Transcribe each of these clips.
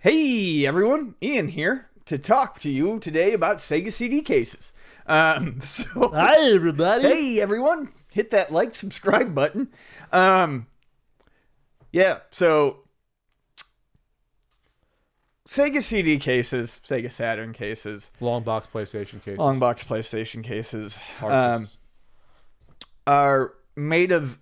Hey everyone, Ian here to talk to you today about Sega CD cases. Hi everybody. Hey everyone, hit that like, subscribe button. So Sega CD cases, Sega Saturn cases, Long box PlayStation cases. long box PlayStation cases, Hard cases. are made of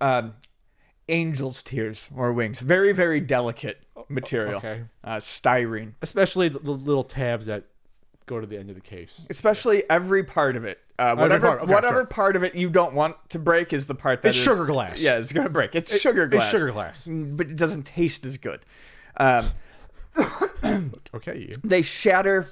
angel's tears or wings. Very, very delicate material. Okay. Styrene. Especially the little tabs that go to the end of the case. Especially every part of it. Whatever part of it you don't want to break is the part that It's sugar glass. Yeah, it's going to break. It's sugar glass. It's sugar glass. But it doesn't taste as good. Okay. They shatter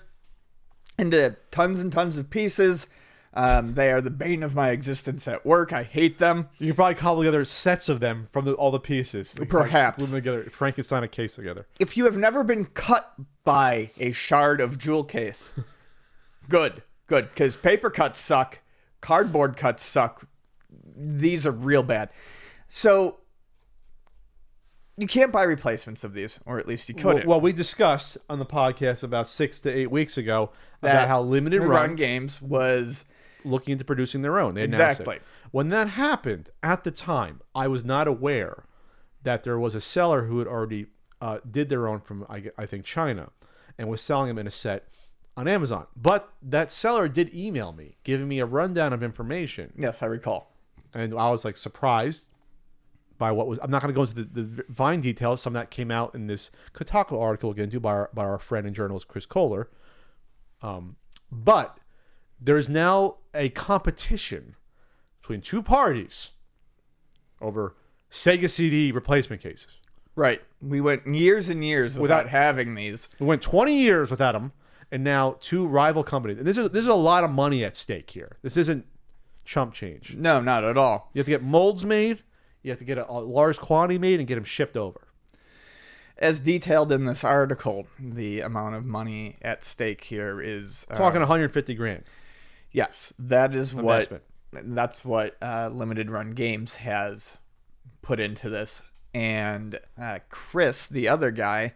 into tons and tons of pieces. They are the bane of my existence at work. I hate them. You can probably cobble together sets of them from all the pieces. Perhaps. Glue them together. Frankenstein a case together. If you have never been cut by a shard of jewel case, good. Because paper cuts suck. Cardboard cuts suck. These are real bad. So you can't buy replacements of these, or at least you couldn't. Well, we discussed on the podcast about 6 to 8 weeks ago about how limited run games was looking into producing their own. They exactly. When that happened, at the time, I was not aware that there was a seller who had already did their own from, I think, China, and was selling them in a set on Amazon. But that seller did email me, giving me a rundown of information. Yes, I recall. And I was like surprised by what was. I'm not going to go into the fine details. Some of that came out in this Kotaku article again, too, by our friend and journalist Chris Kohler. But there is now a competition between two parties over Sega CD replacement cases. Right. We went years and years without having these. We went 20 years without them, and now two rival companies. And this is a lot of money at stake here. This isn't chump change. No, not at all. You have to get molds made. You have to get a large quantity made and get them shipped over. As detailed in this article, the amount of money at stake here is Talking 150 grand. Yes, that is investment. That's what Limited Run Games has put into this. And Chris, the other guy,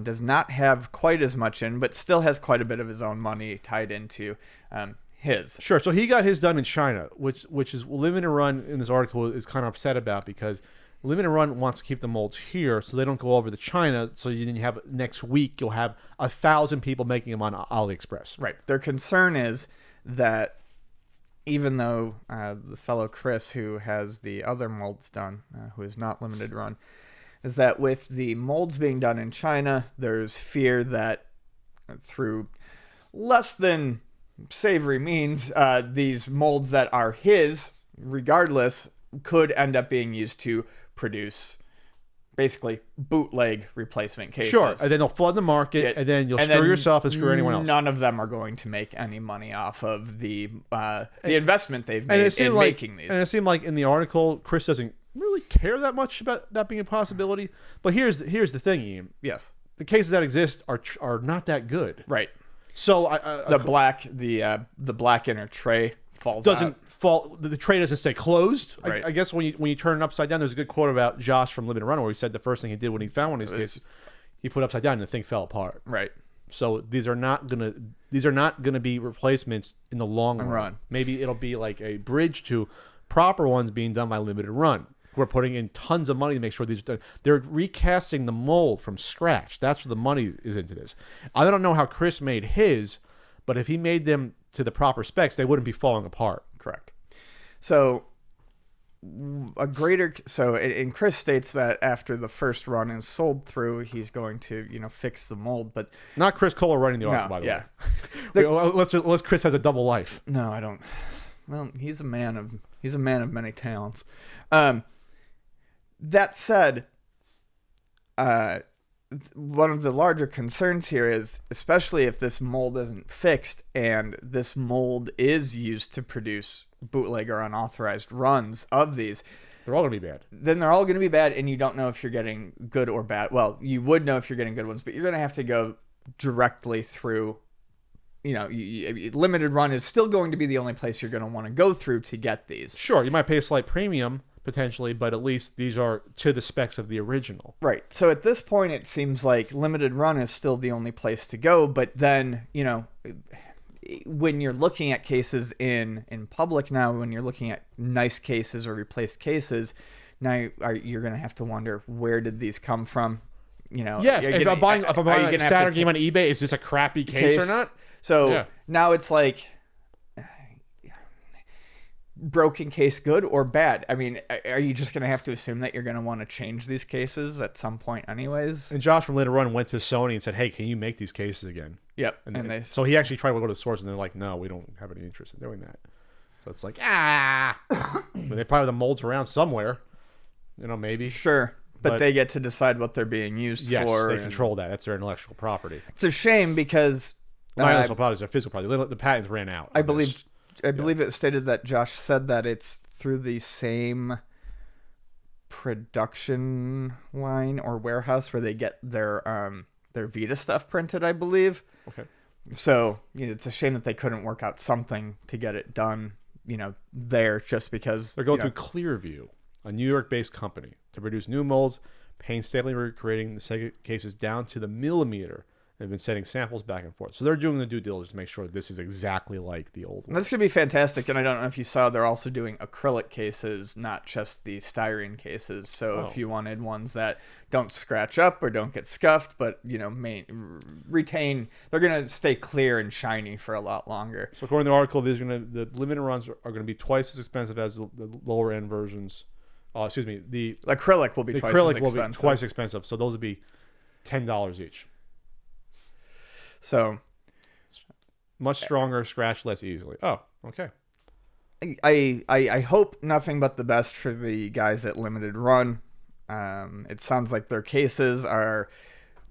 does not have quite as much in, but still has quite a bit of his own money tied into his. Sure. So he got his done in China, which is Limited Run in this article is kind of upset about, because Limited Run wants to keep the molds here so they don't go over to China. So you have next week you'll have 1,000 people making them on AliExpress. Right. Their concern is that even though the fellow Chris, who has the other molds done, who is not Limited Run, is that with the molds being done in China, there's fear that through less than savory means, these molds that are his, regardless, could end up being used to produce basically bootleg replacement cases. Sure, and then they'll flood the market, and then you'll screw yourself and screw anyone else. None of them are going to make any money off of the investment they've made in making these. And it seemed like in the article, Chris doesn't really care that much about that being a possibility. But here's the thing, Ian. Yes, the cases that exist are not that good. Right. So the black inner tray doesn't out. fall. The tray doesn't stay closed. Right. I guess when you turn it upside down, there's a good quote about Josh from Limited Run where he said the first thing he did when he found one of these cases, he put it upside down and the thing fell apart. Right. So these are not gonna be replacements in the long run. Maybe it'll be like a bridge to proper ones being done by Limited Run. We're putting in tons of money to make sure these are done. They're recasting the mold from scratch. That's where the money is into this. I don't know how Chris made his, but if he made them to the proper specs, they wouldn't be falling apart. Correct. So and Chris states that after the first run is sold through, he's going to fix the mold, but not Chris Kohler writing the article, by the way. Unless Chris has a double life. No, I don't. Well, he's a man of many talents. That said, one of the larger concerns here is, especially if this mold isn't fixed and this mold is used to produce bootleg or unauthorized runs of these, they're all going to be bad. Then they're all going to be bad, and you don't know if you're getting good or bad. Well, you would know if you're getting good ones, but you're going to have to go directly through. Limited Run is still going to be the only place you're going to want to go through to get these. Sure, you might pay a slight premium, potentially, but at least these are to the specs of the original. Right. So at this point, it seems like limited run is still the only place to go. But then, when you're looking at cases in public now, when you're looking at nice cases or replaced cases, now you're going to have to wonder, where did these come from? Yes. If I'm buying a Saturn game on eBay, is this a crappy case or not? So now it's like, broken case good or bad? I mean, are you just going to have to assume that you're going to want to change these cases at some point anyways? And Josh from Limited Run went to Sony and said, hey, can you make these cases again? Yep. So he actually tried to go to the source, and they're like, no, we don't have any interest in doing that. So it's like, but they probably have the molds around somewhere, maybe. Sure. But they get to decide what they're being used for. Yes, they control that. That's their intellectual property. It's a shame because... not intellectual property, it's their physical property. The patents ran out. I believe it stated that Josh said that it's through the same production line or warehouse where they get their Vita stuff printed, I believe. Okay. So, it's a shame that they couldn't work out something to get it done, there, just because... They're going through Clearview, a New York-based company, to produce new molds, painstakingly recreating the Sega cases down to the millimeter. They've been sending samples back and forth. So they're doing the due diligence to make sure this is exactly like the old one. That's going to be fantastic. And I don't know if you saw, they're also doing acrylic cases, not just the styrene cases. So if you wanted ones that don't scratch up or don't get scuffed, but, retain, they're going to stay clear and shiny for a lot longer. So according to the article, the limited runs are going to be twice as expensive as the lower end versions. The acrylic will be twice as expensive. Will be twice expensive. So those would be $10 each. So much stronger, scratch less easily. Oh, okay. I hope nothing but the best for the guys at Limited Run. It sounds like their cases are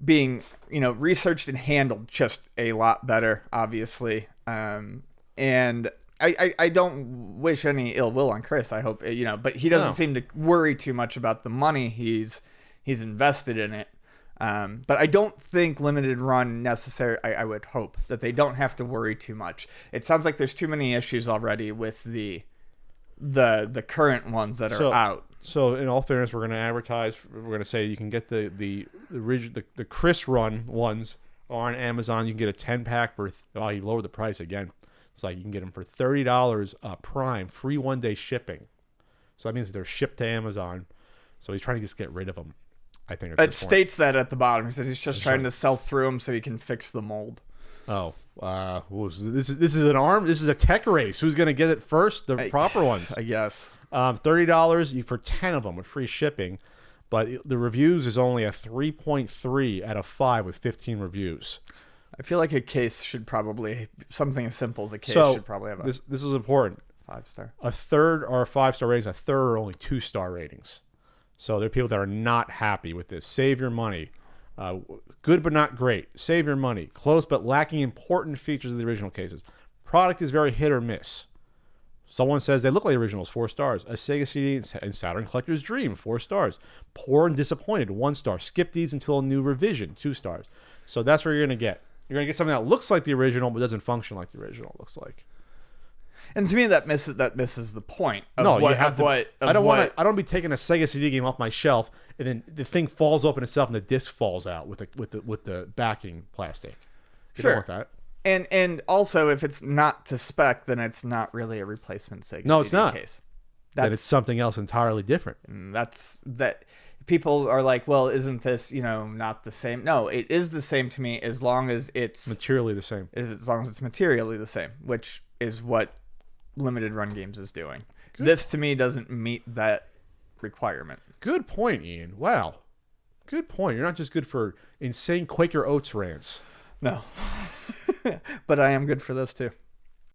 being, researched and handled just a lot better, obviously. And I don't wish any ill will on Chris. I hope, but he doesn't seem to worry too much about the money he's invested in it. But I don't think Limited Run I would hope that they don't have to worry too much. It sounds like there's too many issues already with the current ones that are out. So in all fairness, we're going to advertise. We're going to say you can get the Chris Run ones on Amazon. You can get a 10-pack for. You lowered the price again. It's like you can get them for $30 Prime, free 1-day shipping. So that means they're shipped to Amazon. So he's trying to just get rid of them. I think it states that at the bottom. He says he's just trying to sell through them so he can fix the mold. Oh, this is an arm. This is a tech race. Who's going to get it first? The proper ones, I guess. $30 for 10 of them with free shipping, but the reviews is only a 3.3 out of 5 with 15 reviews. I feel like a case should probably something as simple as a case should probably have this is important. 5-star. A third are 5-star ratings. A third are only 2-star ratings. So there are people that are not happy with this. Save your money. Good but not great. Save your money. Close but lacking important features of the original cases. Product is very hit or miss. Someone says they look like the originals, 4 stars. A Sega CD and Saturn Collector's Dream, 4 stars. Poor and disappointed, 1 star. Skip these until a new revision, 2 stars. So that's what you're going to get. You're going to get something that looks like the original but doesn't function like the original looks like. And to me, that misses the point. I don't want to be taking a Sega CD game off my shelf and then the thing falls open itself and the disc falls out with the backing plastic. You don't want that. And also, if it's not to spec, then it's not really a replacement Sega no, CD it's not. case. Then it's something else entirely different. That people are like, well, isn't this not the same? No, it is the same to me as long as it's materially the same. As long as it's materially the same, which is what Limited Run Games is doing. This to me doesn't meet that requirement. Good point, Ian. Wow. Good point. You're not just good for insane Quaker Oats rants. No. But I am good for those too.